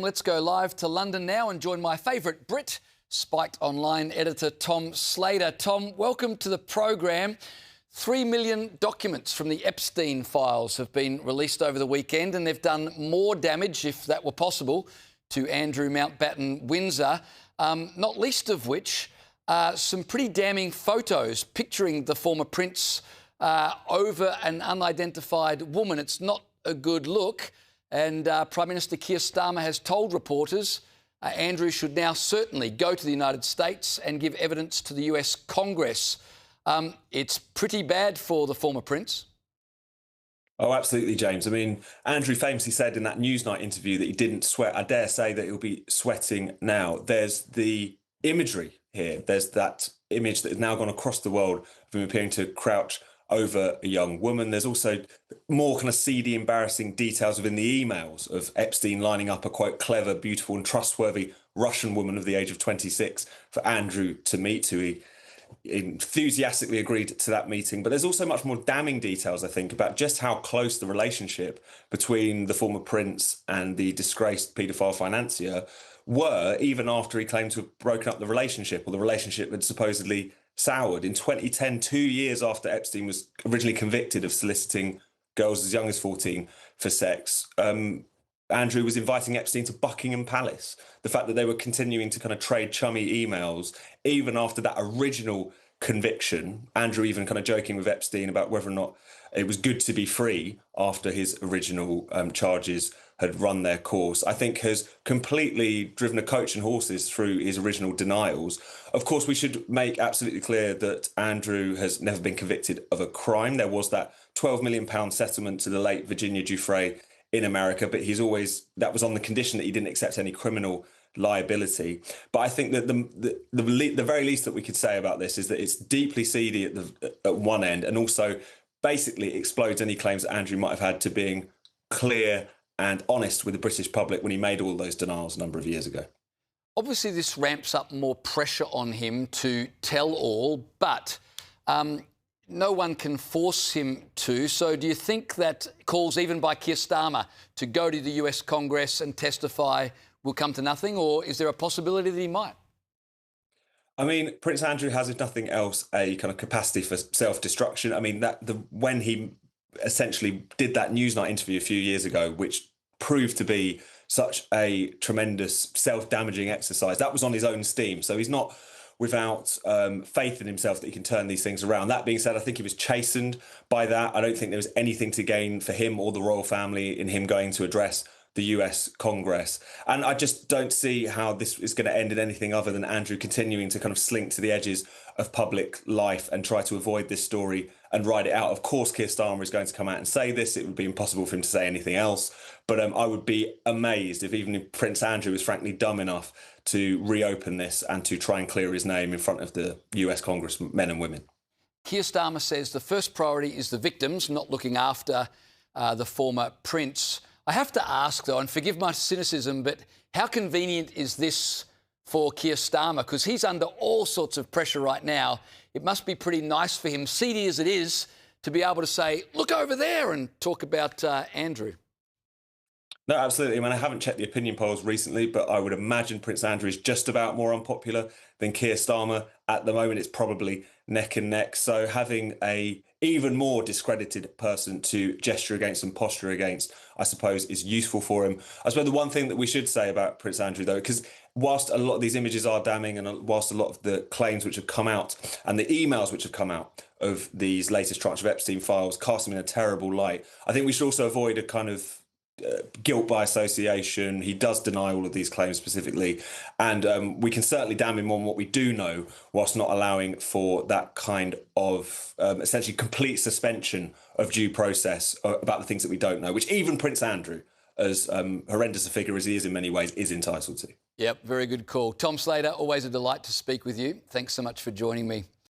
Let's go live to London now and join my favourite Brit, Spiked Online Editor Tom Slater. Tom, welcome to the program. 3 million documents from the Epstein files have been released over the weekend, and they've done more damage, if that were possible, to Andrew Mountbatten-Windsor, not least of which some pretty damning photos picturing the former prince over an unidentified woman. It's not a good look. And Prime Minister Keir Starmer has told reporters Andrew should now certainly go to the United States and give evidence to the US Congress. It's pretty bad for the former prince. Oh, absolutely, James. I mean, Andrew famously said in that Newsnight interview that he didn't sweat. I dare say that he'll be sweating now. There's the imagery here. There's that image that has now gone across the world of him appearing to crouch over a young woman. There's also more kind of seedy, embarrassing details within the emails of Epstein lining up a quite clever, beautiful and trustworthy Russian woman of the age of 26 for Andrew to meet, who he enthusiastically agreed to that meeting. But there's also much more damning details, I think, about just how close the relationship between the former prince and the disgraced paedophile financier were, even after he claimed to have broken up the relationship, or the relationship had supposedly soured. In 2010, 2 years after Epstein was originally convicted of soliciting girls as young as 14 for sex, Andrew was inviting Epstein to Buckingham Palace. The fact that they were continuing to kind of trade chummy emails, even after that original conviction, Andrew even kind of joking with Epstein about whether or not it was good to be free after his original charges had run their course, I think has completely driven a coach and horses through his original denials. Of course, we should make absolutely clear that Andrew has never been convicted of a crime. There was that £12 million settlement to the late Virginia Giuffre in America, but that was on the condition that he didn't accept any criminal liability. But I think that the very least that we could say about this is that it's deeply seedy at one end, and also basically explodes any claims that Andrew might have had to being clear and honest with the British public when he made all those denials a number of years ago. Obviously, this ramps up more pressure on him to tell all, but no one can force him to. So do you think that calls, even by Keir Starmer, to go to the US Congress and testify will come to nothing, or is there a possibility that he might? I mean, Prince Andrew has, if nothing else, a kind of capacity for self-destruction. I mean, when he essentially did that Newsnight interview a few years ago, which proved to be such a tremendous self-damaging exercise, that was on his own steam. So he's not without faith in himself that he can turn these things around. That being said, I think he was chastened by that. I don't think there was anything to gain for him or the royal family in him going to address the US Congress. And I just don't see how this is going to end in anything other than Andrew continuing to kind of slink to the edges of public life and try to avoid this story and ride it out. Of course, Keir Starmer is going to come out and say this. It would be impossible for him to say anything else. But I would be amazed if Prince Andrew was frankly dumb enough to reopen this and to try and clear his name in front of the US Congress men and women. Keir Starmer says the first priority is the victims, not looking after the former prince. I have to ask, though, and forgive my cynicism, but how convenient is this for Keir Starmer? Because he's under all sorts of pressure right now. It must be pretty nice for him, seedy as it is, to be able to say, look over there, and talk about Andrew. No, absolutely. I mean, I haven't checked the opinion polls recently, but I would imagine Prince Andrew is just about more unpopular than Keir Starmer. At the moment, it's probably neck and neck. So having a even more discredited person to gesture against and posture against, I suppose, is useful for him. I suppose the one thing that we should say about Prince Andrew, though, because whilst a lot of these images are damning and whilst a lot of the claims which have come out and the emails which have come out of these latest tranche of Epstein files cast him in a terrible light, I think we should also avoid a kind of guilt by association. He does deny all of these claims specifically, and we can certainly damn him on what we do know, whilst not allowing for that kind of essentially complete suspension of due process about the things that we don't know, which even Prince Andrew, as horrendous a figure as he is in many ways, is entitled to. Yep, very good call. Tom Slater, always a delight to speak with you. Thanks so much for joining me.